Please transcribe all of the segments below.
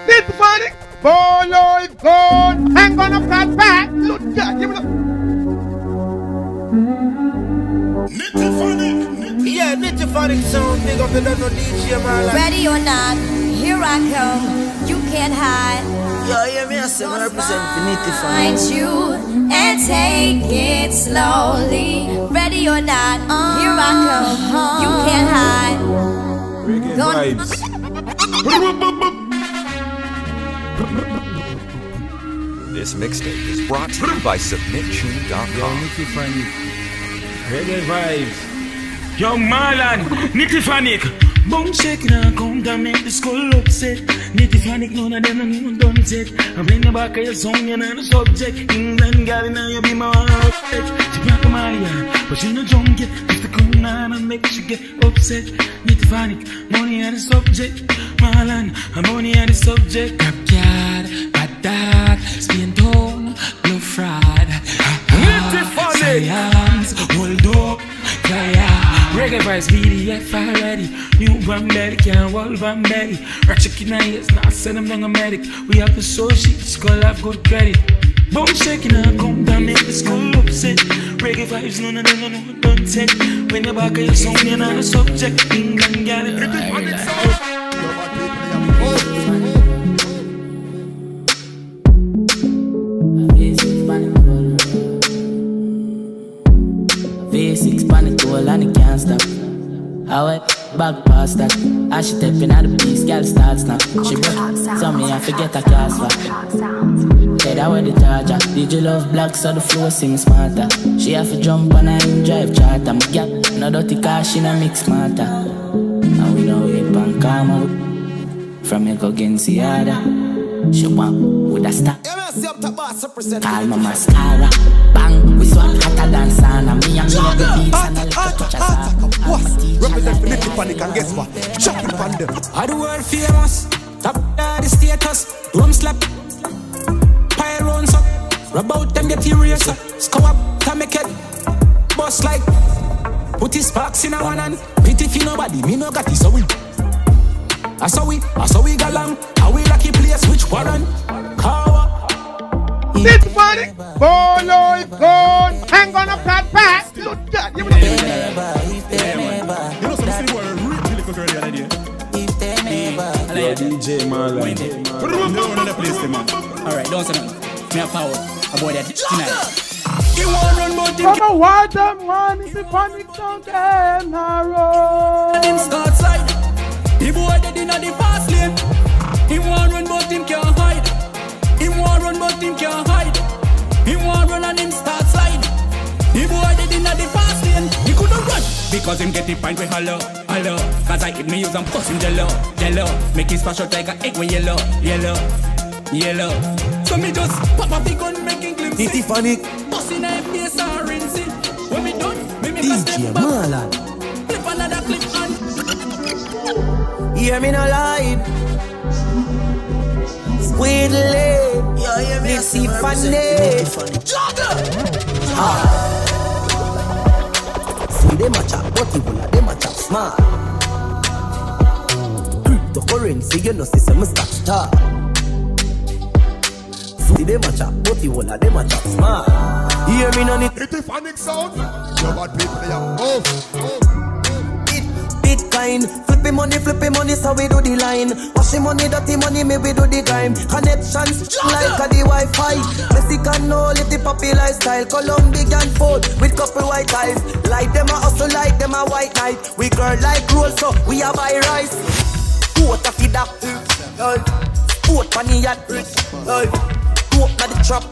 This funny. Bolo is gone. Hang on up that back. Look, yeah, give it up. Yeah, Nitty sound, big up the little DJ, man. Ready or not, here I come. You can't hide. Yeah, yeah, me, I say, I represent Nitty Find you and take it slowly. Ready or not, here I come. You can't hide. Vybz. This mixtape is brought to you by Submitchoon.com. Reggae Vybz. Young Marlon, Nitty. Bum check now, come down, make the skull upset. Nitty, none of them don't even done it. I bring the back of your song and the subject. England gal, now you be my upset. She brought Malia, but she no drunk yet. Just to come on and make she get upset. Nitty, money and the subject. Marlon, money and the subject. Backyard, Badda, Spain town, no fraud. Nitty, science, hold up, Reggae Vybz BDF already. New Van Belly, can't hold Van Belly. Ratchet in our ears, now send them down a medic. We have the soul sheet, skull have good credit. Bone shaking and come down, make the skull upset. Reggae Vybz, none of them know don't take. When you're back of your song, you're not a subject. England got it. V6 panic toll and it can't stop. I went back past that. As she tapping at the piece, girl starts now. She broke, so me I forget a class back. Head out with the charger. Did you love black so the flow seems smarter? She have to jump on her in drive charter. My girl, no dirty car, she no mix smarter. And we know it pan come out. From me go against the other. She want with a star. Call my mascara. Bang, we swap hotter than sauna. Me and me have the beats and I like to touch a song. Represent the Nitty Panic and guess what? Chuck it on them. Are the world famous? Top the status. Drum slap. Pile runs up. Rub out them get erased up. Scow up, to make it. Bust like. Put his sparks in a one hand. Pity for nobody, me no got it, so we. I saw we got long. How we lucky place, which warrant? Kawa. This funny. Bolo is gone. Hang on up that back. Look, yeah, give it up. You know some people are really good earlier that day. Yo, DJ Marlon. Alright, don't say nothing. Me have power. About that tonight. You want run more thing. Come on, why them one is the panic don't get narrow. Him start slide. The boy dead inna the fast lane. He want run but him can't hide. He want run but him can't hide. He want run and him start slide. The boy dead inna the fast lane. He couldn't run because him get the pint with hello. Cause I hit me use and bust him jello. Make his splash out like a egg with yellow. So me just pop a big gun making glimpse. Nitty funny. Busting a face and rinsing. When we done, we make a step back. Flip another clip and hear me no lie. Sweetly, yeah, Nitty funny. See them a chat, but people are them a chat smart. Cryptocurrency, you know, see some start. See them a chat, but people are them a chat smart. Hear me no Nitty funny sound. You bad people, they are off. Bitcoin, flippy money, so we do the line. Washing money, dirty money, me we do the crime. Connections like a the Wi-Fi. Mexican no little poppy lifestyle. Colombian food with couple white eyes. Like them a hustle, like them a white knight. We girl like roll, so we have high rice. Put a feed up, put money yacht, put na the trap.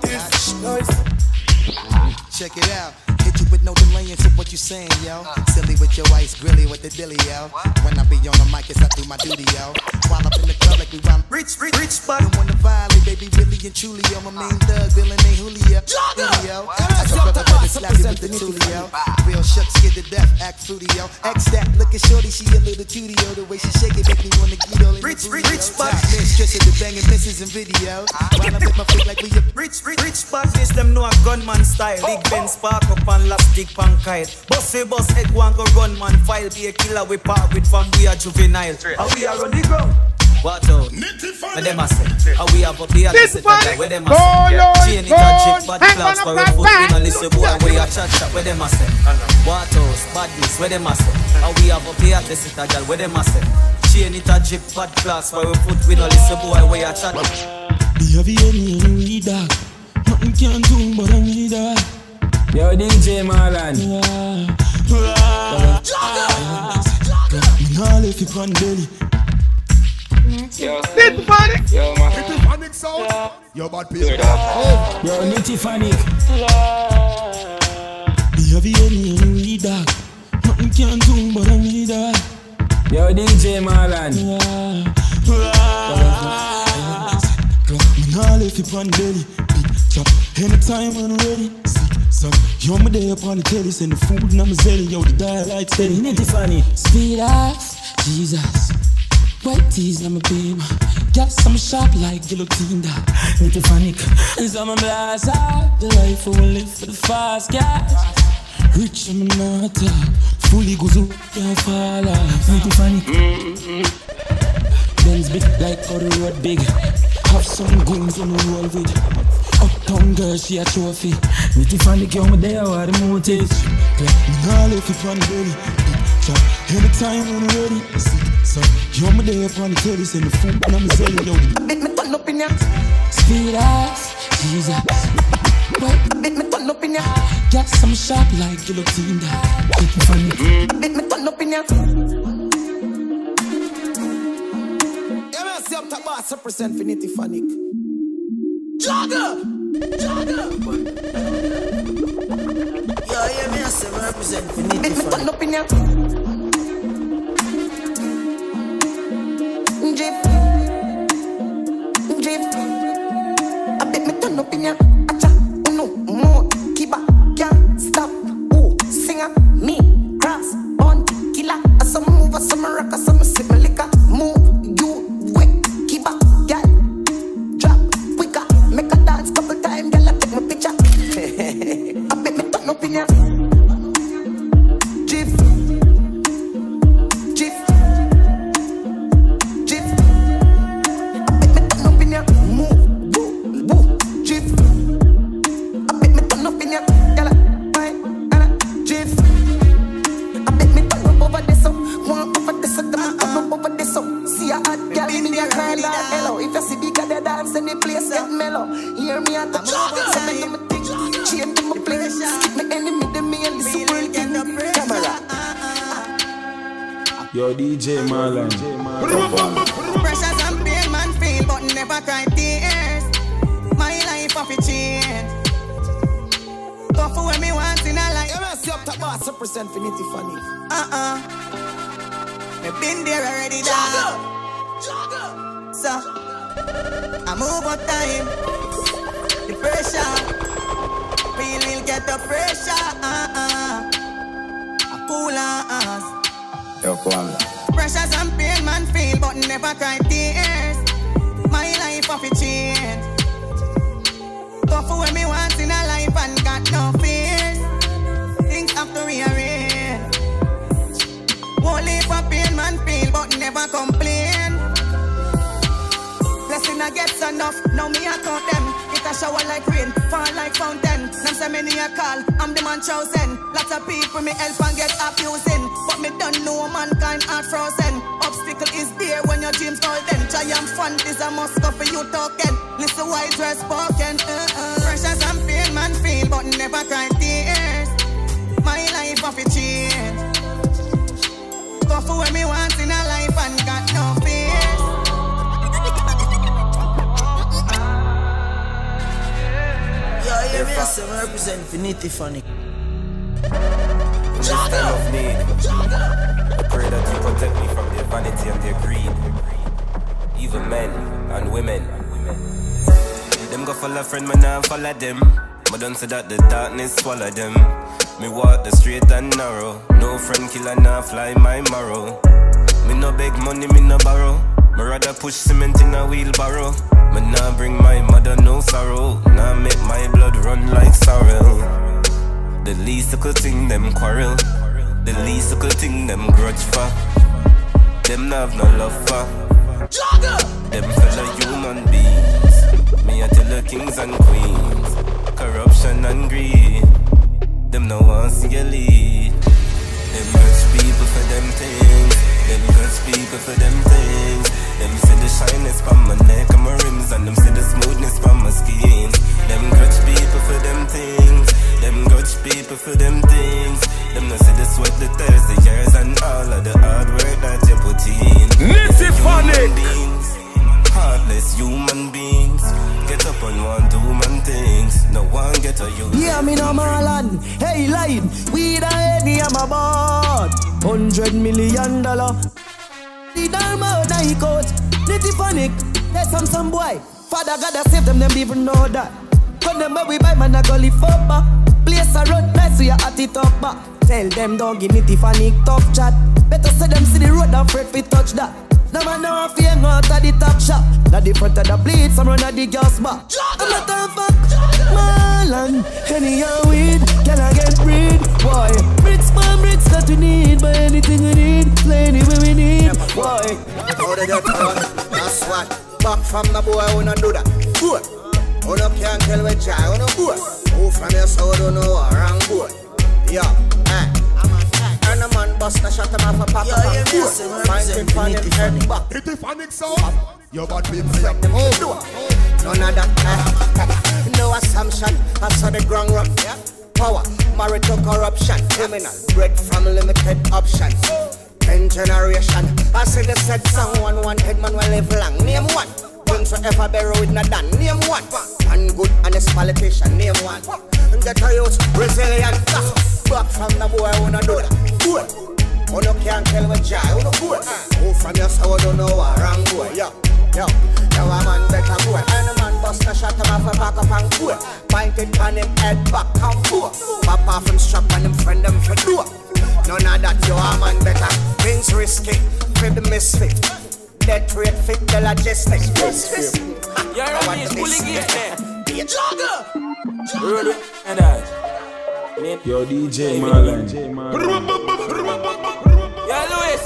Check it out. Hit you with no delay into what you saying, yo. Silly with your ice, grilly with the dilly, yo. When I be on the mic, it's I do my duty, yo. While up in the club like we run rich spot. And when the violate, baby, really and truly, yo. My main thug, villain ain't Julio. Julio. I got brother better slap you with the tulio. Real shook, scared to death, act fruity, yo. X that, looking shorty, she a little cutie, yo. The way she shake it, make me wanna get all in the rich spot. Mistress of the banging misses and video. While I make my feet like we a rich spot. This them know a gunman style. Big Ben spark up and last stick pan kite. Boss head one go run man file. Be a killer we part with from we are juvenile. And we are on the ground. What out? Where them a say? How we have up here to sit down? Where them a say? Chain it a drip, bad clouds for a foot. We no listen boy, where you chat chat? Where them a say? What out? Badness, where them a say? How we have up here to sit down? Where them a say? Chain it a drip, bad clouds for a foot. We no listen boy, where you chat? The heavy Henny and we that. Nothing can do but I need that. Yo, DJ Marlon. Me nah left you on belly. Yo, Nitty yo, man. Nitty Panic sound. Yo, bad people. Yo, Nitty Panic. The heavy Henny and we that. Nothing can do but I need that. Yo, DJ Marlon. Me nah left you on belly. Chop, anytime when I'm ready. So, yo, my day up on the telly, send the food and I'm a zelly. Yo, the dial steady. Nitty funny. Speed off, Jesus. White tees, I'm a beam. Gas, I'm sharp like guillotine. Nitty funny. And some of blast out. The life I will live for the fast gas. Rich, I'm not talk. Fully goes up, can't fall off. Nitty funny. Ben's big like how the road big. Have some goons on the roll with. Uptown girl, she a trophy. Nitty funny, girl, my day, what the motive. Me nah left it on the belly. Anytime when I'm ready. So, yo, my day up on the telly, send the food and I'm a zelly, yo. Bit me turn up in ya. Speed off, Jesus. Bit me turn up in ya. Gas, I'm sharp like guillotine. Nitty funny. Bit me turn up in ya. Yeah, man, see up top boss, represent for Nitty Funny. Jogger! Yeah, me I say represent for Nitty Bit me Funny. turn up in ya. Drip. I bit me turn up in ya. Acha, uno, more, kiba, can't stop. Ooh, singer, me, grass, on, killer. I some move, I some rock, I some sip my liquor. Move, you, wet, kiba, gal, drop, quicker. Make a dance couple times, girl, I take my picture. I bit me turn up in ya. Drip. Yo, DJ Marlon. Pressures and pain man feel, but never cry tears. My life of a change. Go for what me want in a life. Yeah, man, see up top boss, represent for Nitty Funny. Me been there already, dog. So, I move up time. The pressure. We'll get the pressure. I pull us. Yo, come on. Pressures and pain man feel, but never cry tears. My life of a change. Go for what me want in a life and got no fears. Things have to rearrange. Won't live for pain man feel, but never complain. Blessing I get enough, now me I count them. It a shower like rain, fall like fountain. Them say many a call, I'm the man chosen. Lots of people me help and get abusing, but me don't know mankind are frozen. Obstacle is there when your dreams golden. Triumphant is a must go for you token. Listen wise words spoken. Pressures and pain man feel, but never cry tears. My life of a change. Go for what me want in a life and got no fears. Yeah, me I say represent for Nitty Funny. This time of need, I pray that you protect me from their vanity and their greed. Even men and women. Them go follow friend, man, I follow them. But don't say that the darkness swallow them. Me walk the straight and narrow. No friend killer, nah fly my marrow. Me no beg money, me no borrow. Me rather push cement in a wheelbarrow. Me nah bring my mother no sorrow. Nah make my blood run like sorrel. The least little thing them quarrel. The least little thing them grudge for. Them nah have no love for. Them fellow human beings. Me I tell the kings and queens. Corruption and greed. Them no one see you lead. Them rich people for them things. Them rich people for them things. Them see the shyness from my neck and my rims, and them see the smoothness from my skin. Them rich people for them things. Them rich people for them things. Them no see the sweat, the thirst, the years, and all of the hard work that you put in. Human beings, heartless human beings. Get up and want do man things. No one get a use. Yeah, me no Marlon. Hey, line. We the Henny, I'm aboard. $100 million. The normal night coach. Nitty panic. There's some boy. Father gotta save them even know that. When them where we buy man a go live up back. Place a road nice so you at it up back. Tell them don't give Nitty panic tough chat. Better say them see the road and afraid we touch that. No man no fear out of the top shop. Not the front of the bleed, some run at the gas back. I'm not a fuck. Marlon, Henny and weed, can I get breed? Boy, bricks that we need, but anything we need, play anywhere we need. Boy, how they get on? That's what. Back from the boy, I wanna do that. Good. Oh no, can't tell me Jai, oh no good. Who from your soul don't know what wrong good. Yeah, and a man bust a shot him off a pop up and good. Find him on him head back. Hit the phonic sound. Your bad people from them over. None of that, no assumption. I saw the ground run. Power, married to corruption. Criminal, bread from limited options. 10 generation. I see the said someone wanted man will live long. Name one. Things will ever bury with Nadg. Name one. And good honest politician. Name one. Get a youth resilient. Back from the boy, I wanna do that. Good. Oh no, can't tell me Jai. Oh no, good. Who from your soul don't know what wrong boy. Yo, a man better go. And a man bust a shot him off a back up and go. Pointed on him head back and go. Pop off him strap and him friend them for do. None of that, you a man better. Things risky, for the misfit. Death rate fit the logistics. You're a bully game. Jogger. Yo, DJ Marlon. Yo, Louis.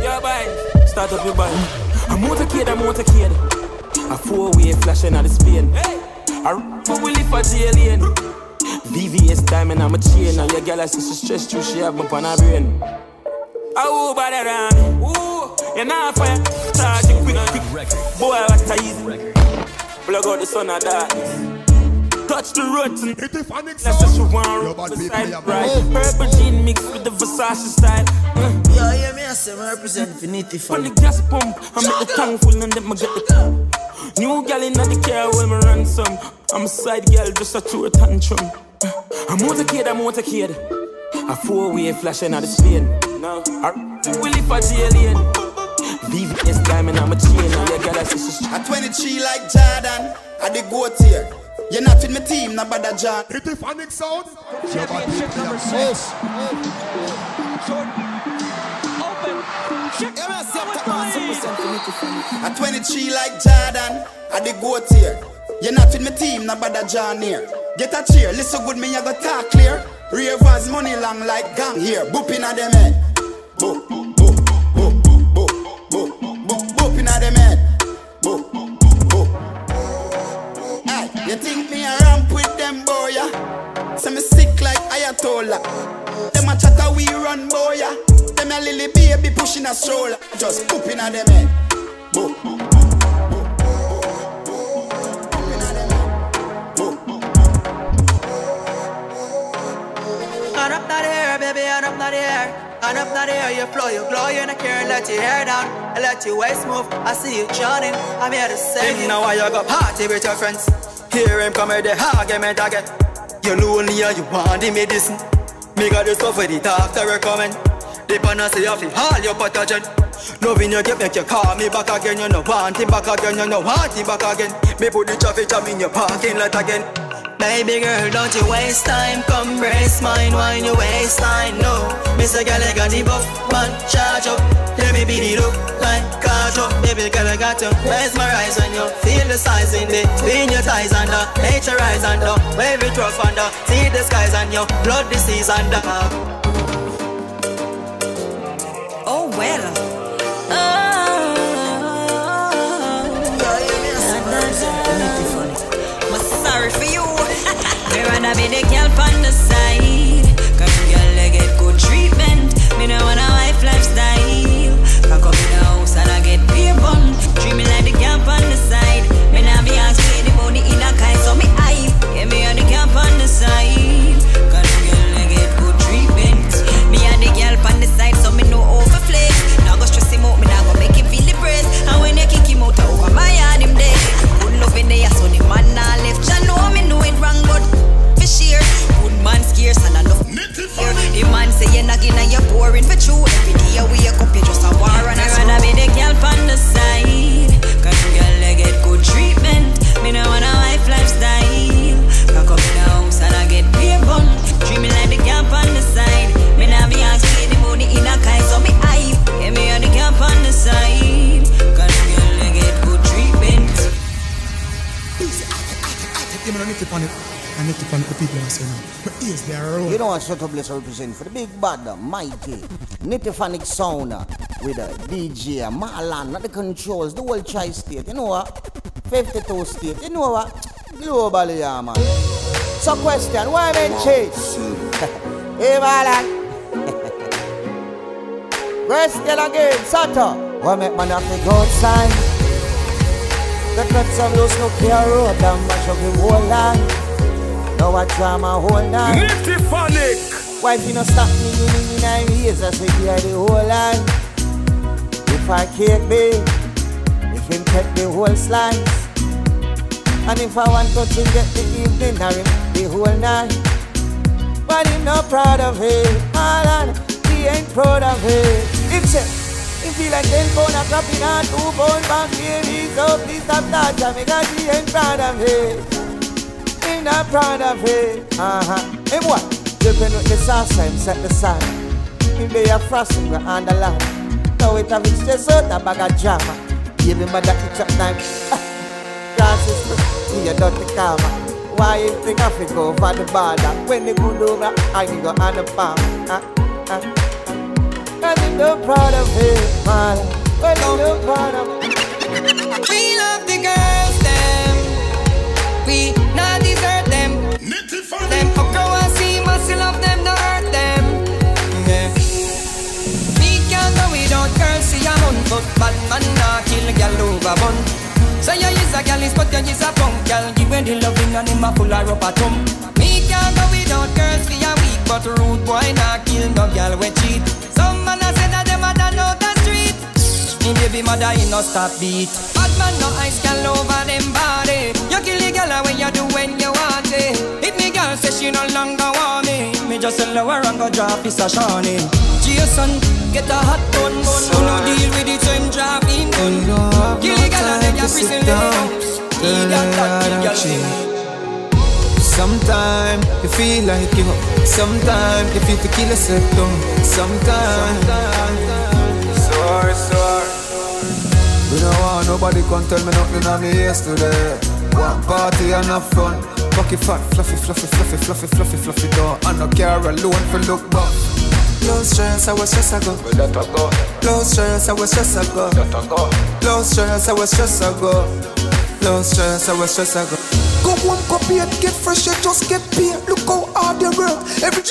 Yo, band. Start up your band. I'm motorcade. A 4-way flashing at the Spain. I will live for alien. VVS diamond, I'm a chain. And your girl has such a stress too, she have me on her brain. Oh, Badda around me. Ooh, you're not fire. Charge it quick. Boy, what's easy. Plug out the sun of darkness. Touch the road and hit the phonic that's just one beside right. Purple jean mixed with the Versace style. Yeah, me I say I represent Infinity on the gas pump, I make the tongue full and then I get the new gal in the car when me ransom. I'm a side girl just a true tantrum. I'm motorcade. A 4-way flashing at the Spain. No, I will live for alien. VVS diamond, I'm a chain. And your girl has a 23 like Jordan. I the goat here. You're not with my team, not Badda John. Hit the phonic sound. Championship number 6. A 23 like Jordan. I the goat here. You're not with my team, not Badda John here. Get a cheer, listen good, me I go talk clear. Ravers money long like gang here. Boop inna them head. Boop, boop, boop, boop, boop, boop, boop, boop inna them head. Boop, boop, boop. Hey, you think me a ramp with them boy, yeah? So me sick like Ayatollah. Them a chatter we run boy, yeah? Them a lily baby pushing a stroller. Just boop inna them head. Boop, boop. Turn up that hair, baby, turn up that hair. Turn up that hair, you flow, you glow, you don't care, let your hair down. I let your waist move, I see you drowning. I'm here to save you. Now why you go party with your friends? Hear him come with the argument again. You know only you want the medicine. Me got the stuff with the doctor recommend. The panacea of the all your pathogen. Loving you get make you call me back again. You know want him back again, you know want him back again. Me put the traffic jam in your parking lot again. Baby girl, don't you waste time. Come brace mine, wine your waistline. No, Mr. Girl, I got the buff, man, charge up. Let me be the look like catch up. Baby girl, I got to mesmerize when you feel the size in between your thighs and the nature rise and the wave it rough and the see the skies and your blood disease and the oh well. be the girl on the side. Cause girl they get good treatment. Me no want a wife lifestyle. Can come in the house and I get beer bun. Treat me like the girl on the side. Me nah be asking the money in a kind, so me hype. Yeah, me on the girl on the side. Cause girl they get good treatment. Me and the girl on the side, so me no overflex. Now go stress him out, me now go make him feel the breast. And when you kick him out over my yard, him dead. Good love in there, so the man nah left. Ya know me know it wrong, but for sure. Good man scarce and enough here. The man say you're not and you're boring for true. Every day you wake up, you just a war and I rather be the girl on the side. Cause girl they get good treatment. Me no want a wife lifestyle. Can come in the house and I get beer bun. Treat me like the girl on the side. Me nah be asking the money in a kind, so me hype. Yeah, me on the girl on the side. Cause girl they get good treatment. You know, I need to panic. I need to panic the people I say now. My ears, they are around. You know what Sotto represent for the big Badda, mighty, Nittifanic sound with a DJ, Malan, not the controls, the whole tri-state. You know what? 52 state. You know what? Globally, yeah, man. So question, why men chase? Hey, Malan. Question again, Sotto. Why make man have to go outside? The cuts of those no care road and mash up the whole line. Now I drama whole night. Nittifanic. Wife, you know stop me in 9 years. I say yeah the whole line. If I can't be, if him take the whole slice. And if I want to get the evening, I him the whole night. But him not proud of it. Alan, he ain't proud of it. He feel like 10 pound of crap in a 2 pound back baby. So please stop that, because he ain't proud of it. He not proud of it. Him what? Dripping with the sauce, him set the sun. Him be a frost, him go on the land. Now it have his chest out, a bag of drama. Give him a that chop knife. Francis, he a dirty karma. Why you think I fit go for the border? When the good over, I go on the palm. Cause I'm no proud of it, man. Well, I'm no proud of it. We love the girls, them. We not desert them. Them up go and see must love them, not hurt them. Yeah. We can't go without girls, see a man. But bad man not kill a girl over bun. So you is a girl, but you is a punk girl. Give me the loving and him a full of rubber thumb. We can't go without girls, see a weak. But rude boy not kill no girl we cheat. Some man a say that them a done out the street. Me baby mother in no stop beat. Bad man no ice can over them body. You kill the girl when you do when you want it. If me girl say she no longer want me, me just sell her and go drop this a Shawnee. Jason, get a hot bun. You no deal with it so him drop in gun. Kill the girl and then you prison them. Kill that girl. Sometimes you feel like you up. Sometimes you feel to kill yourself down. Sometimes Sorry. We don't want nobody can tell me nothing on me yesterday. One party and have fun. Cocky fat, fluffy door. And no care alone for look back. Low stress, I was stress I go. Low stress, I was stress I go. Low stress, I was stress I go. Low stress, I was stress I go. Go home, copy it, get fresh, you just get paid. Look how hard you work. Every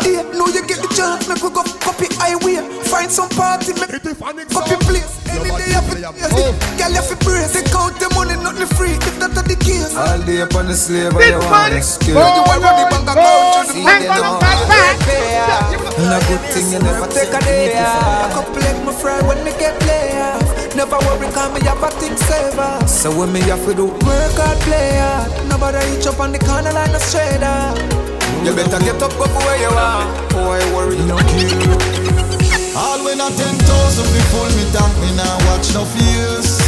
day, know you get the chance. Make we go copy highway. Find some party, make copy place. Any day you fi girl you fi brace. Take out the money, nothing free. If that's the case. All day upon the slave, and you want to skill. You want the bank account, you see them on no good thing, you never take a day. I go play my friend when me get laid. Never worry, cause me have a thing saver. So when me have to do work hard, play hard. Nobody reach up on the corner like a strader. You better get up where you are. Why worry, no kill. All when I 10,000 people me tank, me now watch no fears.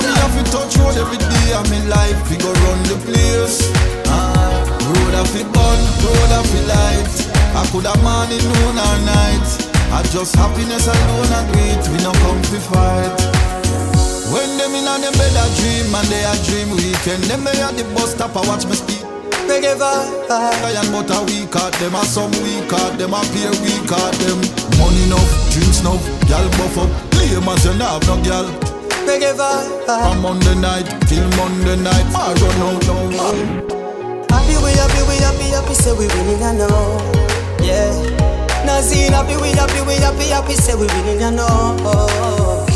Me have to touch road every day of my life. We go run the place. Road of it on, road of it light. I could have morning, noon or night. I just happiness alone and wait, we no come to fight. When them in on them bed a dream and they a dream weekend, them they at the bus stop I watch me speak. They give a lion but a week at them, a some week at them, a peer week at them. Money enough, drinks enough, gal buff up, lame as you not have no gal. They give a from Monday night till Monday night, I run out no man. happy, say we winning, I know. Yeah. Nazine happy, we happy, say we winning, I know.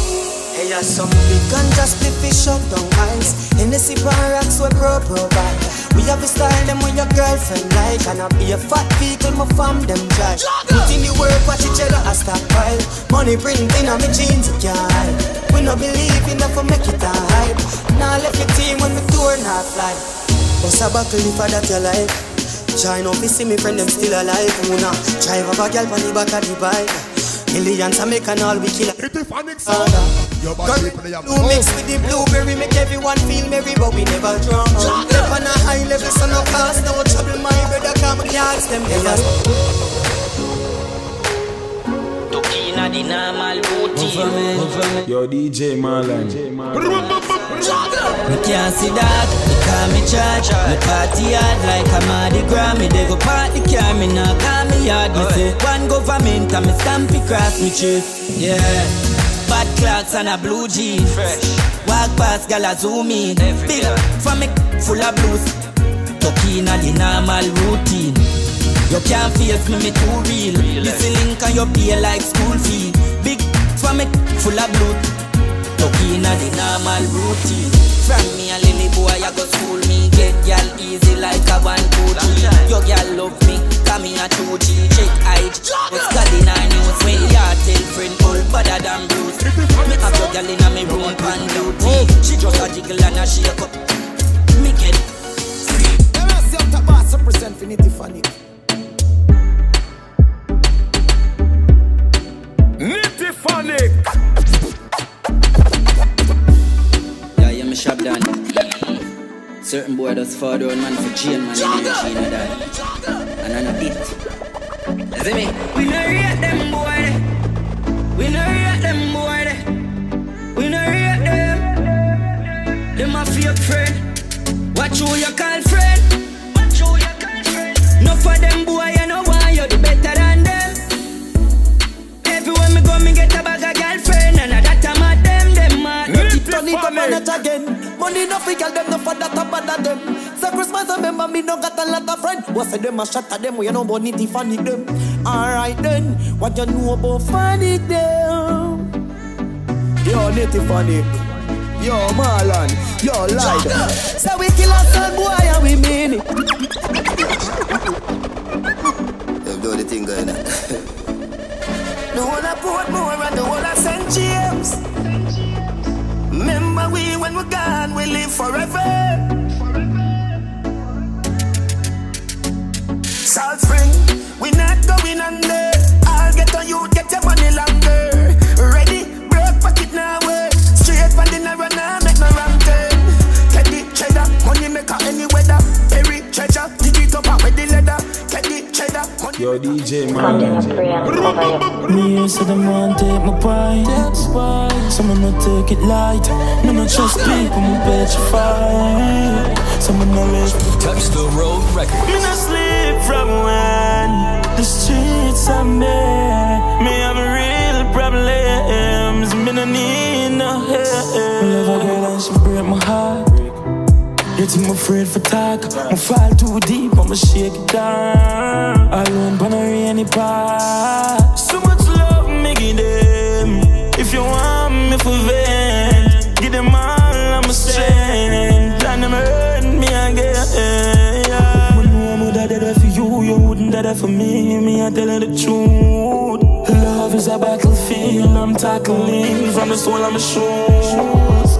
Hey, yeah, some big ganja split fish up down ice. Hennessy pan rocks we provide. We have a style them when your girlfriend like. And I be a fat vehicle, my fam them drive. Put in the work, watch each other, I stockpile. Money printing on my jeans, you can't hide. We no believe enough for make it a hype. Now left your team when we tour not fly. What's a buckle if I that you like? Try not to see me friend them still alive. Una drive up a girl on the back of the bike. Millions I make and all we kill. It's a funny song. Blue mix with the blueberry make everyone feel merry, but we never drunk. Live on a high level, so no cause no trouble. My brother come and ask them. Tukina di normal routine. Yo DJ Marlon. Me can't see that, me call me charge. Me party hard like a Mardi Gras. Me they go party car, me nah call me yard. Me say one government and me stamp it cross me chest. Yeah, bad clothes and a blue jean. Fresh, walk past gal a zoom in. Big for me full of blues. Tukina the normal routine. You can't face me too real. Listen link and you pay like school fee. Big for me full of blue. Tukina the normal routine. From me a lily boy, I go school me. Get y'all easy like a 1, 2, 3. Your girl love me, call me a 2G. Check IG, what's got in our news? When y'all tell friend all Badda than Bruce. Me have your girl in a me room pan beauty. She just a jiggle and a shake up. Me get free. Let me see how the boss represent Finity Funny. Nitty Funny. Shop done. Certain boy does for the man for chain man in the chain that. And I know it. See me? We no rate them boy. We no rate them boy. We no rate them. Them a fake friend. Watch who you call friend. Watch who you call friend. No for them boy, you know why you're the better than them. Everywhere me go, me get a bag of girlfriend. And that time at them mad. Turn it up on it again. Money no fi girl them no for that a bad them. So Christmas I remember me no got a lot of friends. What say them a shot at them, we know about Nitty Funny them. Alright then, what you know about Funny them? Yo Nitty Funny, yo Marlon, yo Light. So we kill a son boy and we mean it. Them do the thing going on. No one a Portmore and no one a St. James. Remember we when we're gone, we live forever. Salt Spring, we not going under. I'll get on you, get your money longer. Ready, broke pocket now, straight from the narrow now, make no wrong turn. Teddi, cheddar, money maker any weather. Perry, treasure, dig it up with the leather. Teddi, cheddar, money. Yo DJ man. Me used to the man take my pride. Someone not take it light. Me not trust people, me petrified. Someone not live. Touch the road record. Me not sleep from when the streets are made. Me have real problems. Me no need no help. Me love a girl and she break my heart. You think I'm afraid for talk. I fall too deep, I'ma shake it down. Alone on a rainy part. So much love, me give them. If you want me for vent, give them all I'm a strength. And them hurt me again. Yeah. When no one would die for you, you wouldn't die for me. Me, I tell you the truth. Love is a battlefield, I'm tackling. From the soul, I'm a shoes.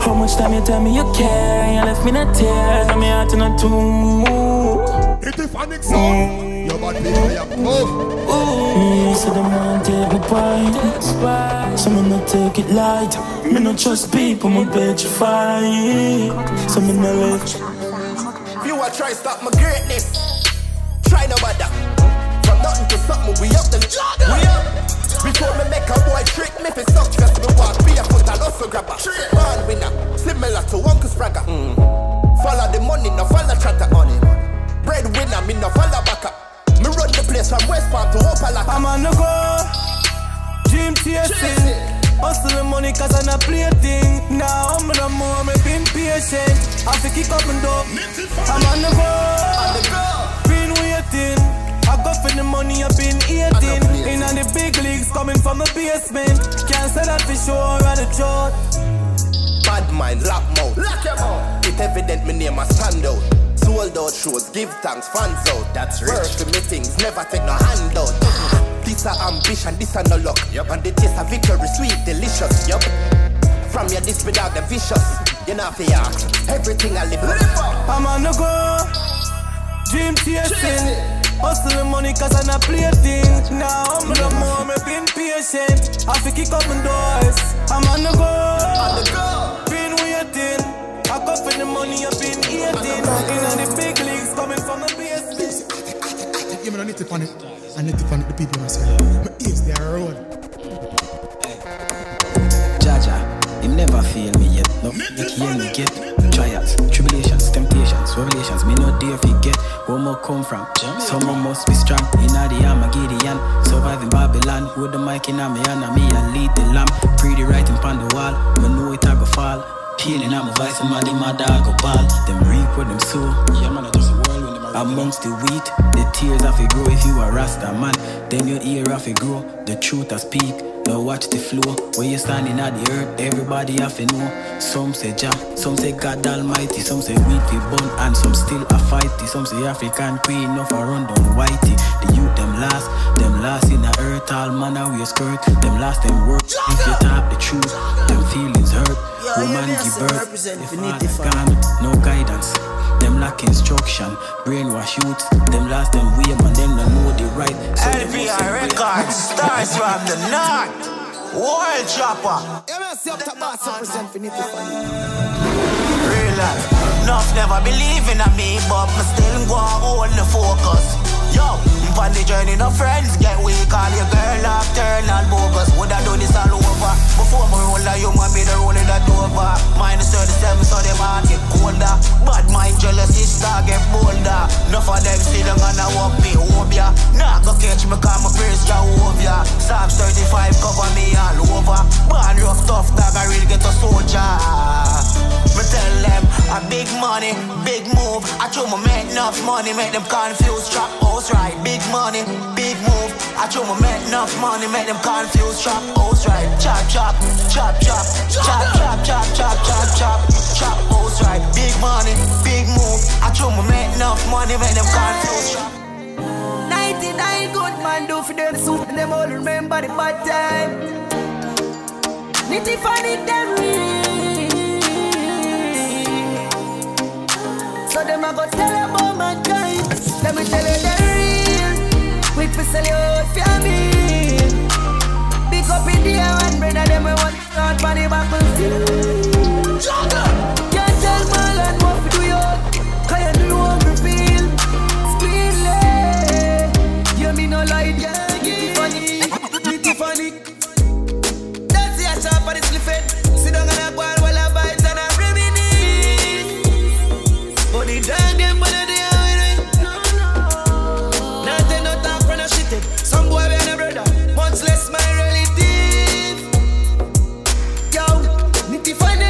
How much time you tell me you care? You left me in a tear, now me heart in a tomb. It's a funny song. Your body is Me used to the man take my pride. Someone not take it light. Me not trust people, me petrified. Someone not live. You a try stop my greatness. Try no matter. From nothing to something, we up the we up. Before me make a boy trick me for success, me walk barefoot and also grab a born winner, similar to Uncle Spragger. Follow the money, no follow chatter on it. Bread winner, me no follow back up. Me run the place from West Palm to Opala. I'm on the go, dream chasing. Hustling money cause I'm not plaything. Now I'm no more, me been patient. I have to kick up and down. I'm on the go. Been waiting. I got for the money, I've been eating. In on the big leagues, coming from the basement. Can't say that for sure, on the chart. Bad mind, lock mouth. Lock your mouth. It's evident my name a stand out. Sold out shows, give thanks, fans out. That's rich. Work for meetings, never take no handout. This a ambition, this a no luck. Yep. And the taste of victory, sweet, delicious. Yep. From your this without the vicious. You know for your everything I live up. I'm on the go. Dream chasing. Hustling money cause I'm not plaything. Now I'm no more, me been patient. I have to kick up my doors. I'm on the go. Been waiting. I got for the money, I've been eating. In the big leagues, coming from the basement. You need to panic. I need to panic the people myself. My ears, they are road. Jaja, him never fail me yet. No, make hear me get trials, tribulations, temptations, revelations. Me no dare forget where more come from. Someone must be strong. In the Armageddon, surviving Babylon. With the mic in my hand, me and lead the lamb. Pretty writing on the wall. Me know it I go fall. Healing on my voice, and my dog go ball. Them reap what them sow. Yeah, man, I just amongst the wheat, the tears have to grow. If you a Rasta man, then your ear have to grow. The truth has speak. Now watch the flow. When you standing at the earth, everybody have to know. Some say Jah, some say God Almighty, some say wheat we burn, and some still a fighty. Some say African queen, enough a run down whitey. The youth them last in the earth. All manner we skirt, them last them work. If you tap the truth, them feelings hurt. Woman give birth, the father gone, no guidance. Them lack instruction, brainwash youths. Them last them way, man, them don't know the right. So LPI Records, stars from the north. World chopper. Real life. Enough never believe in me, but me still go and hold the focus. Yo, on the journey, no friends get weak. Call your girl nocturnal bogus. Would I do this all over? Before me roll like you want me to roll in that over. Minus 37, so them heart get colder. Bad mind, jealousy, star get bolder. Enough of them still gonna walk me home, ya. Nah, go catch me, call my praise Jehovah. Psalms 35 cover me all over. Born rough, tough, dog, I really get a soldier. Me tell them, a big money, big move. I told me make enough money, make them confused. Trap house right, big money, big move. I told me make enough money, make them confused. Trap house right, chop, chop, chop, chop, chop, chop, chop, chop, chop, chop, chop house right, big money, big move. I told me make enough money, make them confused. 99 good man do for them soup, and them all remember the bad time. Nitty funny them real. So them a go tell about mankind. Let me tell you they're real. Quick to sell you out for me. Big up in the air and bring them we want to start on the battlefield. Can't tell Marlon what to do you. Cause you know how me feel. Screaming. You me no lie, yeah. Nitty funny. That's the shop for the sliffet. Sit down and a ball while I bite and I but the dog them but they are with me. Nothing no talk when I shit it. Some boy be a brother, much less my relative. Yo, nitty funny.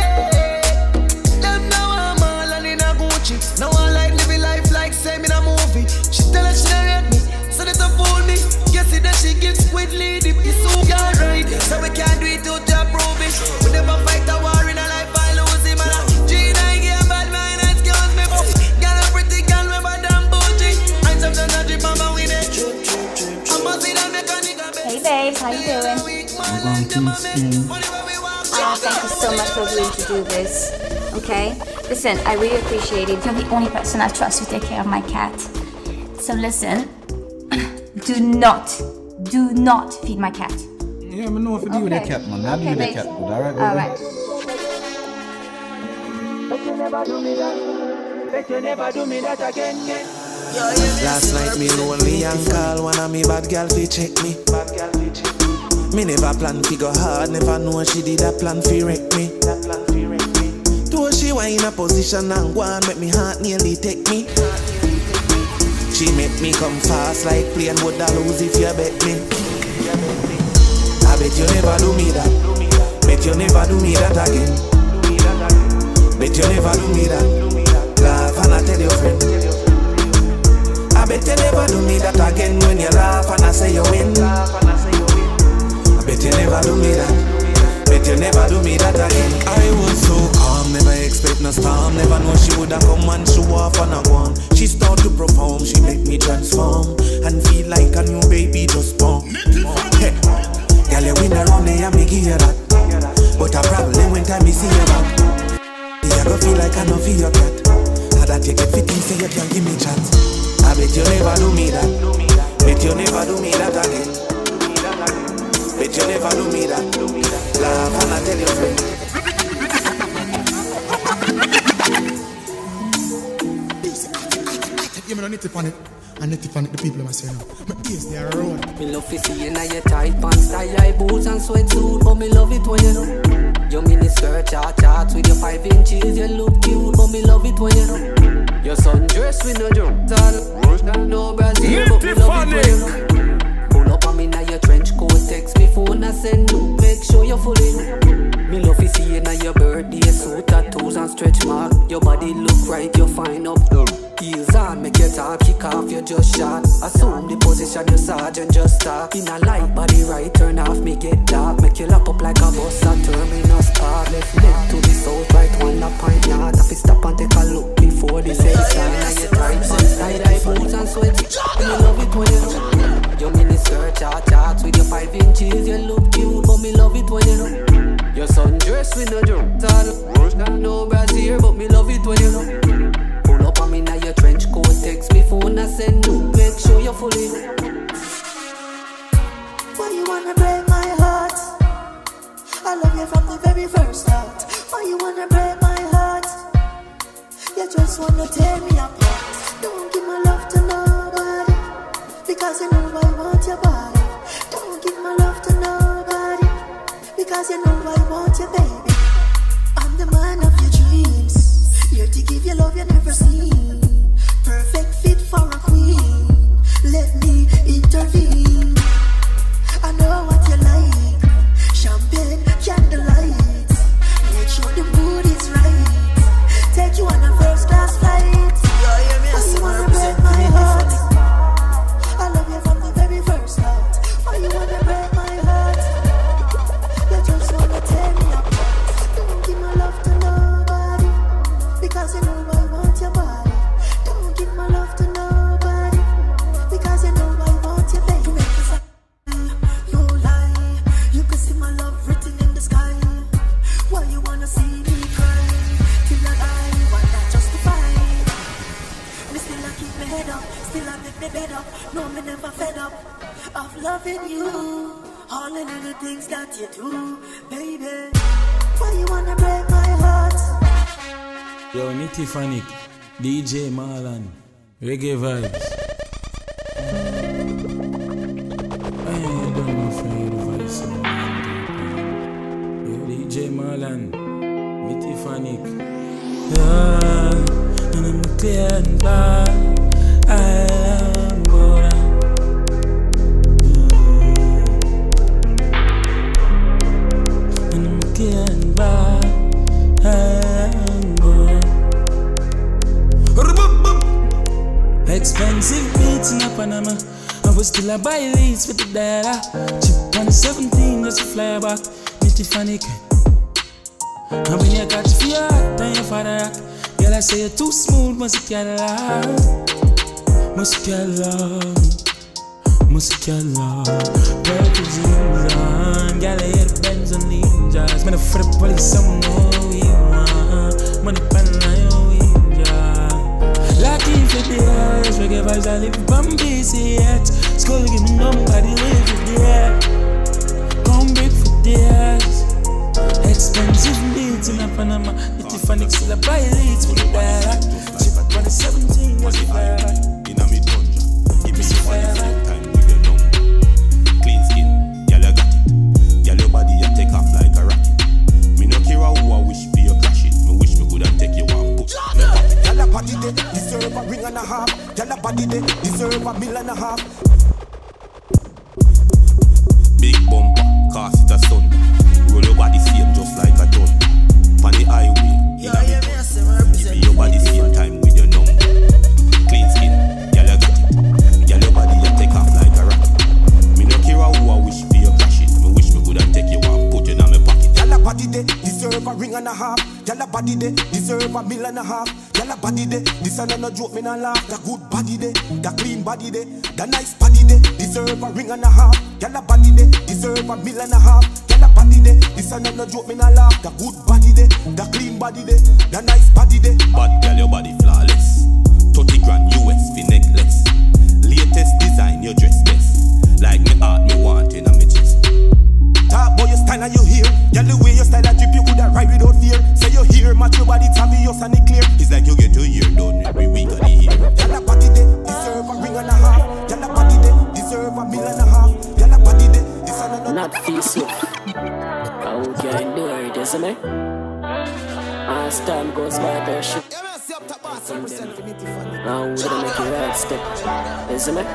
Them now I'm all and in a Gucci. Now I like living life like same in a movie. She tell us she don't rate me, so that don't fool me. Guess it that she gives squidly the piece of your right. So we can't do it to prove it. We never fight a war in a life, I lose him. G9 get a bad mind. Hey babes, how you doing? Thank you so much for agreeing to do this. Okay? Listen, I really appreciate it. You're the only person I trust to take care of my cat. So listen, do not feed my cat. Yeah, I know if you do with the cat, man. I'll do with the cat. Alright? Alright. But you never do me that. Bet you never do me that again. Last night me lonely and call one of me bad girl fi check me. Me never plan fi go hard, never know she did a plan fi wreck me. Though she was in a position and go and make me heart nearly take me. She make me come fast like plane would I lose if you bet me. I bet you never do me that. Bet you never do me that again. Bet you never do me that. Laugh and I tell your friend. I bet you never do me that again. When you laugh and I say you win. I bet you never do me that. Bet you never do me that again. I was so calm, never expect no storm. Never know she woulda come and show off and a go on. She start to perform, she make me transform and feel like a new baby just born. Hey, girl, you win around there and me give you that. But a problem when time me see you back. You go feel like I know feel your cat. How that you get fitting so you can give me chance. I bet you never do me that. Bet you never do me that again. Bet you never do me that. Laugh and I tell your friend. You don't need to panic. I need to panic the people I'm saying now. My ears, they are around. Me love to see you in your tight pants, tie-eye boots and sweatsuit. But me love it when you know your mini skirt, charts with your 5 inches. You look cute, but me love it when you know your sundress with no jump. No Brazil, but me love it when you know. Pull up on me now your trench coat, text me phone and send you. Make sure you're fully know. Me love to see you in your birthday suit, tattoos and stretch mark. Your body look right, you're fine up. Heels on, make your talk kick off, you just shot. Assume the position, your sergeant just stop. In a light body right, turn off, make it dark. Make you lock up like a bus at terminus park. Left leg to the south, right one a pint yard. If you stop and take a look before the set shine. And you tight pants, tie-dye boots and sweat. Me love it when you know your mini skirt, charts with your 5 inches. You look cute, but me love it when you know your sundress with no jump. No Brazil, but me love it when you know. Pull up on me now your trench coat, text me phone and send you. Make sure you're fully. Why you wanna break my heart? I love you from the very first start. Why you wanna break my heart? You just wanna tear me apart. Don't give my love to nobody, because you know I want your body. Don't give my love to nobody, because you know I want your baby. I'm the man of your dreams, here to give you love you never seen. Perfect fit for a queen, let me intervene. I know what you like, champagne, candlelight. Make sure the mood is right, take you on a first class flight. Why you wanna break my heart? I love you from the very first start. Why you wanna break my heart? You just wanna tear me apart. Don't give my love to nobody, because you know I want your body. Don't give my love to nobody, because you know I want your baby. No lie, you can see my love written in the sky. Why you wanna see me cry? Till I die, why not justify? Me still I keep my head up, still I make me bed up. No, me never fed up of loving you. All the little things that you do, baby. Why you wanna break my heart? Yo, Nitty Fanic, DJ Marlon, Reggae Vybz. I don't know if I hear the voice of Yo, DJ Marlon, Nitty Fanic. Yeah, and I'm clear and bad. I am born. And I'm clear and bad. I am born. Expensive beats in Panama. I was still a buy leads with the data. Chip on 17 just to fly back. Nitty Fanic. And when you got your heart, then you father rock. Girl, I say you're too smooth, must you get love. Must you get love. Must you get love. Purple jeans on. Girl, I hear the Benz on ninjas. Man, for the police, I'm know we want. Money pan line, we enjoy. Lucky for the eyes, Reggae Vybz, I live from BCH. Skull give me nobody live for the ass. Come big for the ass. Expensive beats in a Panama. Nitty Fanic still a buy leads with the data. Chip on the 17, what's the fire? In a me dungeon, give me some fire same time with your number. Clean skin, y'all you got it. Y'all your body you take off like a rocket. Me no care who I wish for your crash it. Me wish me could have take you one book. Y'all a body they deserve a ring and a half. Y'all a body they deserve $1.5 million. Big bumper, cast it a Sunday. Roll your body same just like a ton. On the highway, give me your body same time with your numb. Clean skin, girl you got it. Girl your body you take off like a rocket. Me no care who I wish for your crash it. Me wish me coulda take you and put it in my pocket. Girl a body de deserve a ring and a half. Girl a body de deserve a $1.5 million. Girl a body de, this a no joke me no laugh. The good body de, the clean body de, the nice body de deserve a ring and a half. Girl a body de deserve a $1.5 million. Girl a body de, this a no joke me no laugh. The good body de, the clean body de, the nice body de. Bad girl your body flawless. 30 grand US for necklace. Latest design your dress best. Like me heart me want in a me chest. Talk about your style and your hair. Girl the way your style a drip you coulda ride without fear. Say your hair match your body it's obvious and it clear. It's like you get to hear done every week of the year. Girl a body de deserve a $1.5 million. Girl a body de deserve a $1.5 million. Girl a body de this a no not feel so. How can do it, isn't it? As time goes by, they should. Now we're gonna make it right step, isn't it?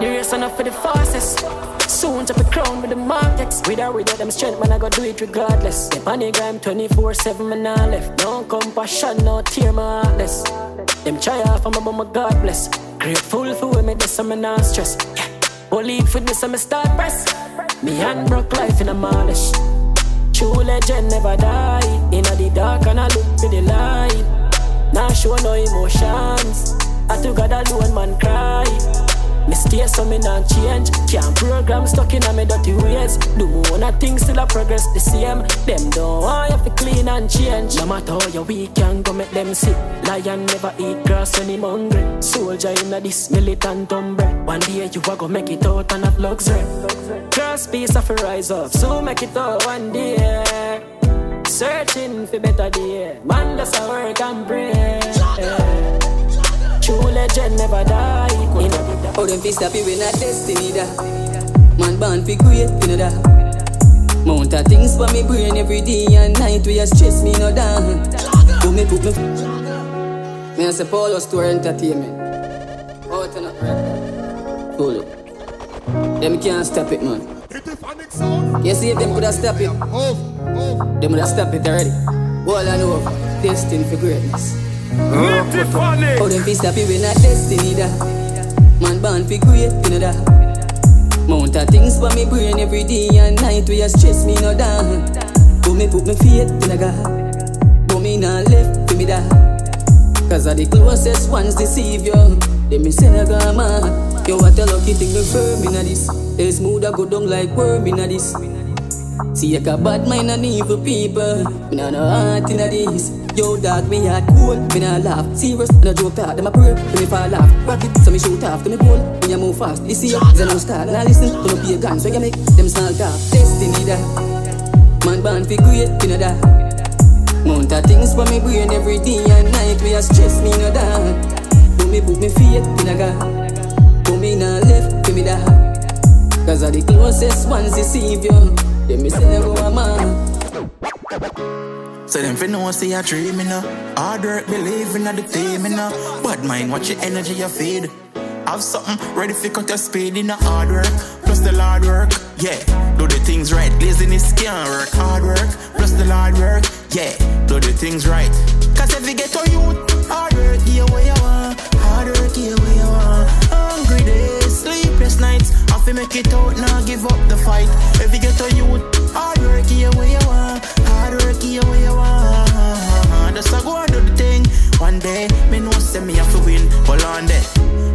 The race enough for the fastest. Soon to be crowned with the markets. Without them strength, man, I gotta do it regardless. The panic I'm 24/7, man, I left. No compassion, no tear, my heartless. Them try off, I'm about my God bless. Grateful for when me this, I'm not stress. Yeah. Only for this, I'm a start press. Me hand broke life in a marlish. True legend never die. In the dark and I look to the light. Now show no emotions. I to God alone man cry. Mistakes so me not change. Can't program stuck in a me dirty ways. Do more of things still a progress the same. Them don't want you to clean and change. No matter how you weak can go make them sick. Lion never eat grass when him hungry. Soldier in a this militant umbre. One day you a go make it out and have luxury. Cross piece of a rise up. So make it out one day. Searching for better day. Man does a work and pray. True legend never die. How them fi stop you when a destiny da. Man born fi great, you know that. Mount of things for me brain every day and night. We a stress me no down. Put me. Me a say Paulo's Tour Entertainment. Oh, turn up right. Hold up. Them can't stop it, man. You see if them coulda stop it. Them woulda stop it already. All I know, destined for greatness. How them fi stop you when a destiny da. Man born fi great, you know that. Mount of things for me brain every day and night. We a stress me no down. Put me faith in a God. But me not left for me da. Cause of the closest ones deceive you. They me say I got man. You what a lucky thing me firm in a this. They smooth a go down like worm in a this. See I got bad mind and evil people. Me not no heart in a this. Yo dog, me heart cool, me not laugh. Serious, no joke talk, them a pray, me fall off. Rocket, so me shoot off, to me cool, when you move fast. You see, then no start, now listen, to no pay guns, so you make them small talk. Destiny that, man born fi great, you know that. Mount of things for me brain every day and night. We a stress me no down. Put me faith in a God. Put me not left for me that. Cause of the closest ones deceive you. Them me say never a man. So them fi know say I dream me now. Hard work, believe in the team me now. Bad mind, watch your energy you feed. Have something ready fi cut your speed in the hard work plus the hard work. Yeah, do the things right. Laziness can't work. Hard work plus the hard work. Yeah, do the things right. Cause if you get to youth, hard work here where you want. Hard work here where you want. Hungry days, sleepless nights. Have to make it out, now give up the fight. If you get to youth, hard work here where you want. Hard work here where you want. Just go and do the thing. One day, me know say me have to win. Hold on there.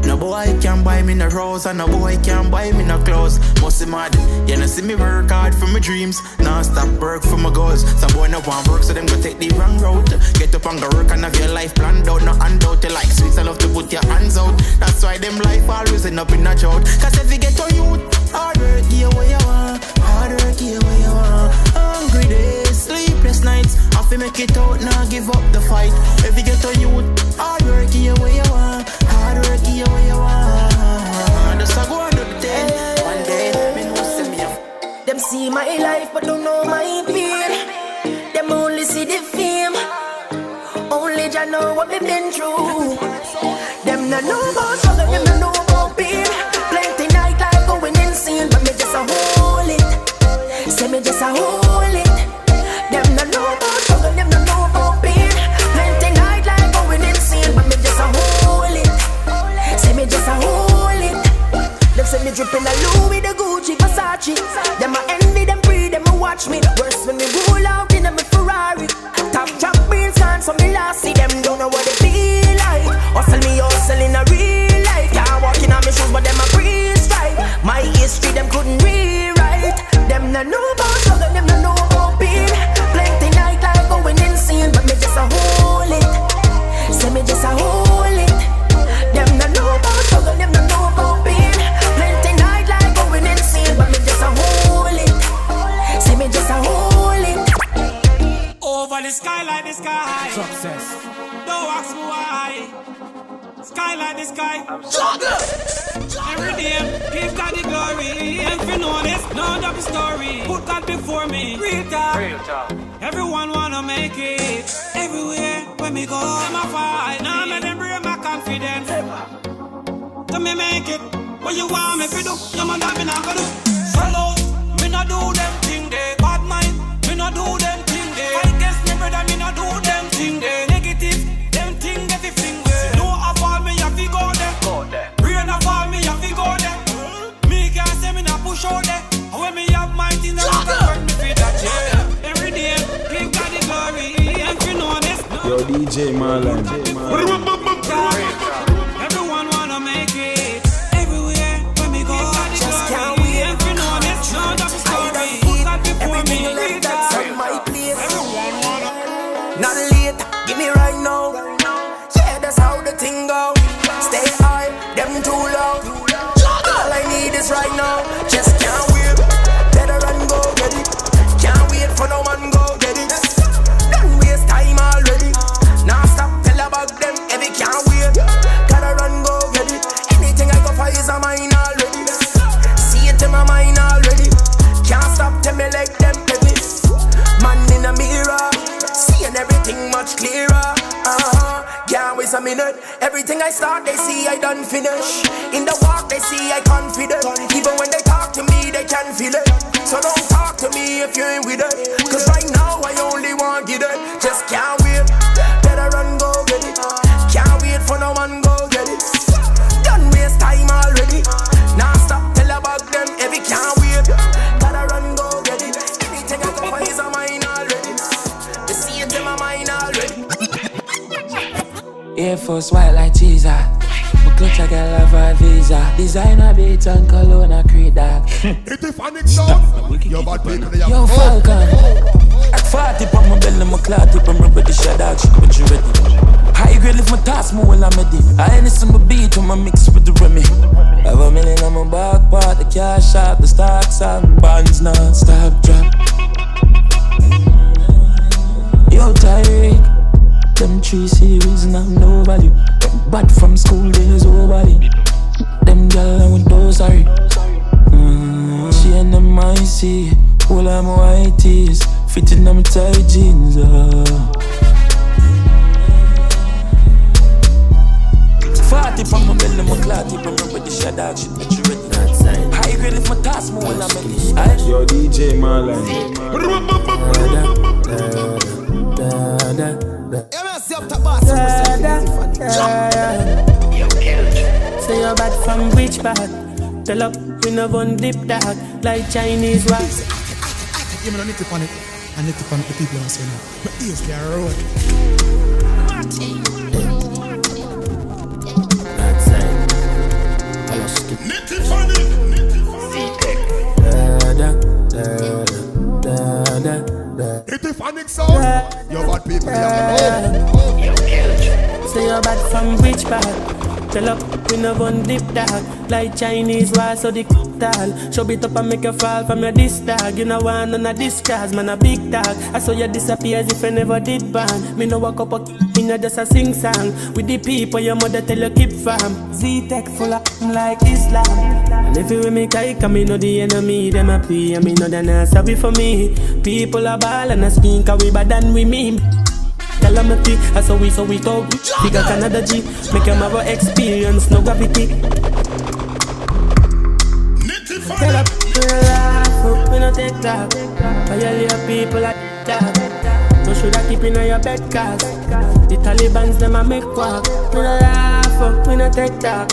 No boy can buy me no rose, and no boy can buy me no clothes. Must be mad, you know see me work hard for my dreams. Now stop work for my goals. Some boy no want work, so them go take the wrong route. Get up and go work and have your life planned out. No handout, you like sweets, I love to put your hands out. That's why them life always end up in a drought. Cause if you get to youth, hard work here where you want. Hard work here where you want. Hungry days, sleepless nights. Have to make it out, now give up the fight. If you get to youth, hard work here where you want. Hard work here where you want. Just go and do the thing. One day, me know see me up. Them see my life but don't know my pain. Them only see the fame. Only Jah know what me been through. Them no know about struggle, them no know about pain. Plenty night like going insane, but me just a hold it. Say me just a hold it. Them no know about struggle, them no know about pain. Plenty night like going insane, but me just a hold it. Say me just a hold it. Them say me dripping a Louis, the Gucci, Versace. Them a envy, them breathe, them a watch me. Worse when me roll out in a me Ferrari. Top trap bills gone, so me last see them don't know what it feel like. Hustle me, hustle in a real life. Can't walk in on me shoes, but them a breeze strike. My history, them couldn't rewrite. Them no know about struggle, them no know about pain. Plenty night like going insane, but me just a hold it. Say me just a hold it. Them no know about struggle, them no know about pain. Plenty night like going insane, but me just a hold it. Say me just a hold it. Over the sky like the sky. Success. Don't ask me why. Sky like the sky. Every day, give God the glory. And if you know this, know the story. Put God before me. Real talk. Everyone wanna make it. Everywhere when me go, I'm a fight. Now let them bring my confidence. To me make it. What you want me to do? You man that me not gonna do. Solo, me not do them thing there. Bad mind, me not do them thing there. Fight against me brother, me not do them thing there. Negative, them thing get the thing there. No afford me, have to go there. Rain afford me, have to go there. Me can't say me not push out there. When me have my thing, I don't work me for that yeah. Every day, give God the glory. And you know this. Yo, DJ Malie. Everyone wanna make it. Everywhere when me go, just can't wait. And you know this. Know the story. Put that before me. Everything that's on my place. Not late, give me right now. Yeah, that's how the thing go. Stay high, them too low. All I need is right now. Just can't wait. Better run, go get it. Can't wait for no man, go get it. Don't waste time already. Now stop, tell about them. Every can't wait. Gotta run, go get it. Anything I go for is a mine already. See it in my mind already. Can't stop, tell me like them heavy. Man in a mirror, seeing everything much clearer. Can't waste a minute. Everything I start, they see I done finish. In the walk, they see I confident. Even when they talk to me, they can feel it. So don't talk to me if you ain't with it. Cause right now, I only want get it. Just can't wait. Better run, go get it. Can't wait for no one, go get it. Done waste time already. Now stop, tell about them. Every can't wait. Gotta run, go get it. Anything I go for is a mine already. They see it in my mind already. Air Force white like Teejay. My clutch I got love a visa. Designer beats and cologne I create that. It's a funny sound. Yo, bad people, yo, Falcon. At 40 on my belly, my clout tip, I'm ready to shut out. She when she ready. High grade lift my task more while I'm ready. I ain't some beat when I mix with the Remy. Have a million on my back part, the cash out, the stocks out, bonds non-stop drop. Yo, Tyreek. Them 3 series and have no value. Bad from school days overly. Them gyal with those sorry. She and them I see. All of my white tees fitting them tight jeans. 40 from my belly, my clout tip, I'm ready to shut out. Shit, but you ready. High grade if my task more when I'm ready. Yo, DJ Malie. Say you're bad from which part? Tell up, we no one dip dark like Chinese wax. You know, I need to panic. I need to panic the people I'm saying now. My ears, they are road. It's a funny sound. Yo, bad people, Say you're bad from which part? Tell up, we no one dip dark like Chinese wall, so the tall. Show it up and make you fall from your disc tag. You know one on a discard, man a big tag. I saw you disappear as if I never did ban. Me no walk up a me no just a sing song. With the people your mother tell you keep farm. Z-Tech full of like Islam. And if you with me kike, I me know the enemy. Them a play, I me know they're not sorry for me. People are ball and a skin, cause we bad than we mean. Calamity, I saw we talk. Figure Canada G, make them have a experience, no gravity. Tell up, we no take talk. Violate people like that. No should I keep in your bed, cause the Taliban's them a make walk. We no laugh up, we no take talk.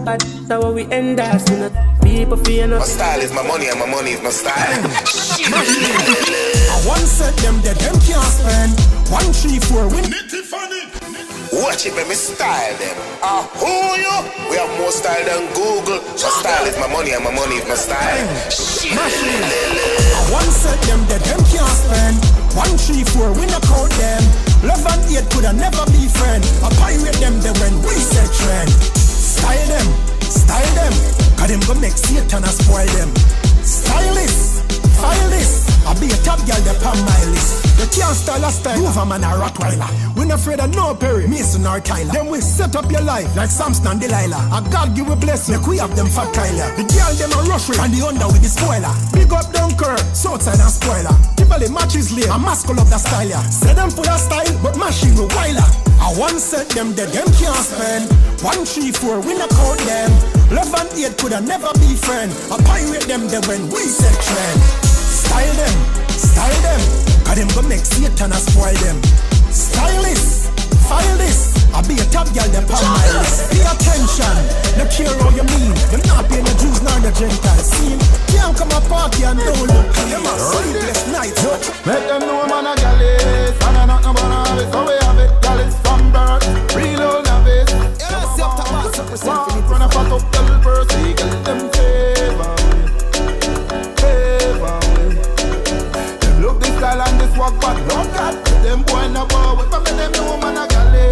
But that's how we end us. We no people fear no. My style is my money and my money is my style. I once said them that them can't spend 1, 3, 4 win. Watch it, let me style them. Who you? We have more style than Google. My style is my money and my money is my style. I once said them that them can't spend 1, 3, 4 win a count them. Love and hate coulda never be friend. I pirate them then when we said trend. Style them, cause them go make Satan and spoil them. Stylist, file this. I be a top girl that on my list. You can't style a style, move a man a Rottweiler. We not afraid of no Perry, Mason or Tyler. Then we set up your life like Samson and Delilah. A God give a blessing, make we have them fat Kyler. The girl them a rush with and the under with the spoiler. Big up Dunker, Southside and spoiler. Tivoli matches late, a masculine of the style. Say them full of style, but machine with Weiler. I once said them that them can't spend 1, 3, 4, we not count them. Love and hate coulda never be friend. I pirate them then when we said trend. Style them, cause them go make Satan and spoil them. Stylist, file this. I be a top girl them on my list. Pay attention, no care how you mean. Them not pay no Jews nor the Gentiles. See, can't come a party and don't look. Them a sleepless nights. Make them know man a galley. And I not no man a have it, so we have it. Galley from birth, real old have it. Run a fat up, tell Percy, get them favor. Look this style and this walk, but look at them boy no bow with me. Them know man a galley.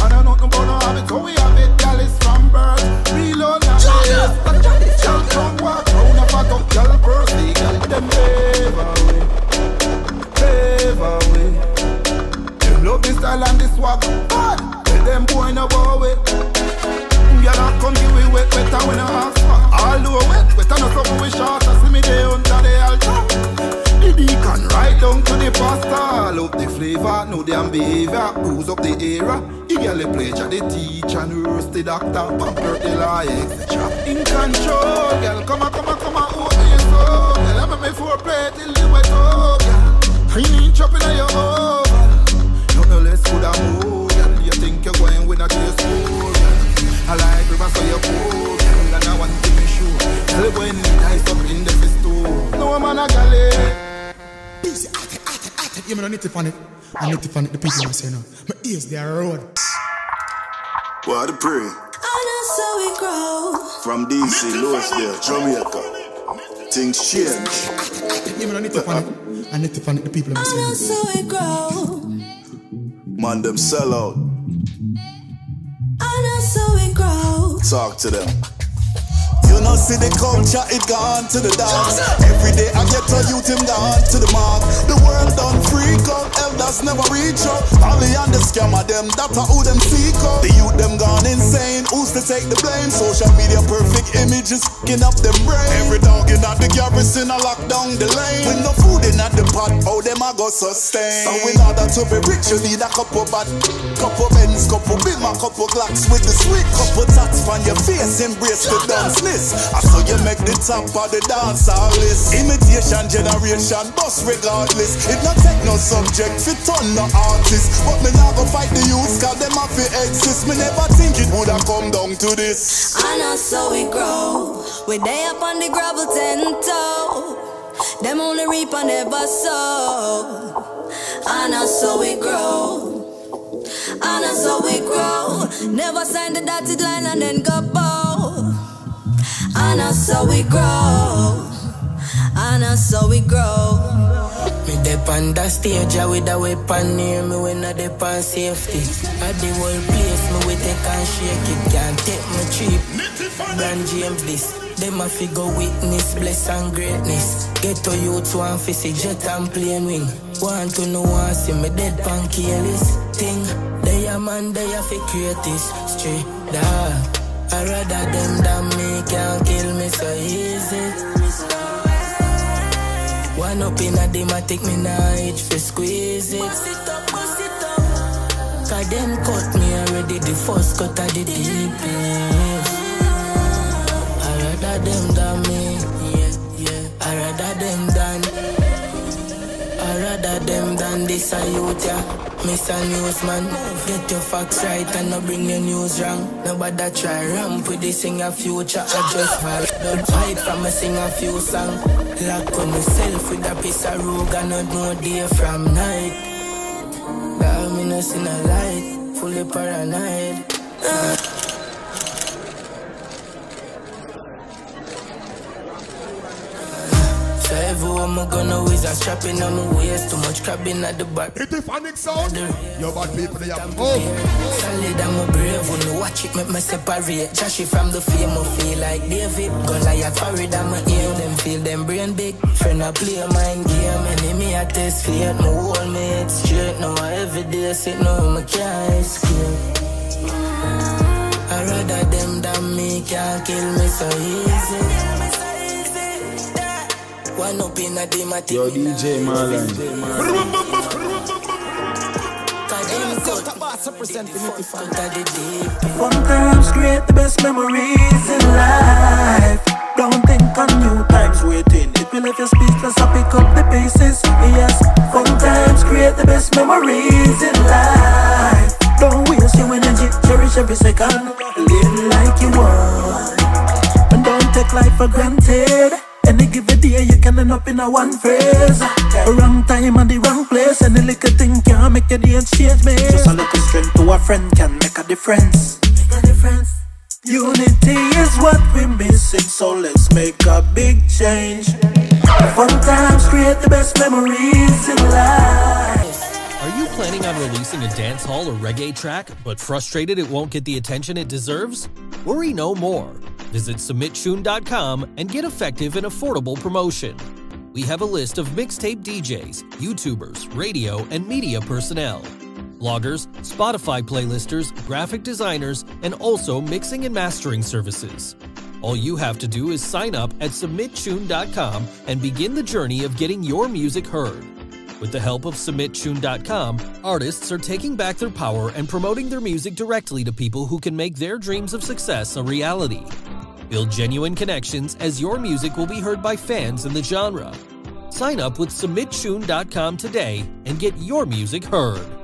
And I not no man a have it, so we have it. Galley from birth, real old have it. Girl come walk, run a fat up, tell Percy, get them favor. Them love this style and this walk, but them boy no bow with. Girl I come give we wet, wetter when I ask for. All do wet, wetter no something we short. I see me there under the altar. The deacon right down to the pastor. Love the flavor, know the behavior. Bruise up the era. The girl the pleasure, the teacher, nurse, the doctor, pamper the lawyer, etc. In control, girl, come on, open your soul. Girl, I'm a foreplay till you wet up, girl. I ain't chopping on your oval. No less could I move, girl. You think you're going with a case school, girl. I like river so you're cool, girl. And I want to be sure. Girl, when nice up in the festoon. No man a galley. You don't need to panic. I need to panic the people I say now. My ears, they are road. What the pray? I know so we grow. From DC, Louisville, Jamaica. Things change. You don't need to panic. I need to panic the people I say now. I know so we grow. Man, them sell out. I know so we grow. Talk to them. You know see the culture, it gone to the dance. Every day I get a youth, him gone to the mark. The world done freak out, elders never reach out. Only on the scammer them, that's who them seek out. The youth them gone insane, who's to take the blame? Social media perfect images, f***ing up them brain. Every dog in at the garrison, I lock down the lane. With no food in at the pot, how them I go sustain? So in order to be rich, you need a couple bad, couple Benz, couple Bim, a couple Glocks with the sweet, couple tats on your face, embrace the dance. I saw you make the top of the dancehall list. Imitation generation, bust regardless. It not take no subject, fit on no artist. But me now go fight the youth, cause them have to exist. Me never think it woulda come down to this. I know so we grow. We day up on the gravel 10 toe. Them only reap and never sow. I know so we grow. I know so we grow. Never sign the dotted line and then go bow. I know so we grow. I know so we grow. Me dep on the stage with a weapon near me when I dep on safety. At the whole place me we take and shake it. Can't take me cheap. Brand James this. Them a figure witness, bless and greatness. Get to youth one fi see jet and plane wing. Want to know one see me dead pan careless thing. They a man, they a fi create this straight dog. I rather them than me, can't kill me so easy. One up in a dematic, me nah itch for squeeze it. Cause them cut me already, the first cut of the deepest. I rather them than me, I rather them than. I rather them than this a youth, yeah. Mr. Newsman, get your facts right and not bring your news wrong. Nobody try ramp with this in your future. I just don't fight from a sing a few song. Lock on myself with a piece of rogue and not know day from night. Love me no see no light, fully paranoid. So everyone I'm gonna whiz a strapping on my waist. Too much crabbing at the back. It's a phonic sound. Your bad people, they have solid, I'm a brave. When you watch it, make me separate. Trashy from the fame, I feel like David. Goliath, worried, I'm a aim. Them feel them brain big. Friend, I play a mind game. Enemy, I test fate. My whole mate straight. Now every day, sit now, I can't escape. I rather them than me, can't kill me so easy. One up in a demati. Yo, DJ Malie. Sometimes create the best memories in life. Don't think on new times waiting. It will let you speechless, I pick up the pieces. Yes, sometimes create the best memories in life. Don't waste your energy, cherish every second. Live like you want. And don't take life for granted. Any given day you can end up in a one phrase. The wrong time and the wrong place. Any little thing can make a day and change me. Just a little strength to a friend can make a difference. Unity is what we're missing, so let's make a big change. Fun times create the best memories in life. Are you planning on releasing a dancehall or reggae track, but frustrated it won't get the attention it deserves? Worry no more. Visit Submitchoon.com and get effective and affordable promotion. We have a list of mixtape DJs, YouTubers, radio, and media personnel, bloggers, Spotify playlisters, graphic designers, and also mixing and mastering services. All you have to do is sign up at Submitchoon.com and begin the journey of getting your music heard. With the help of Submitchoon.com, artists are taking back their power and promoting their music directly to people who can make their dreams of success a reality. Build genuine connections as your music will be heard by fans in the genre. Sign up with Submitchoon.com today and get your music heard.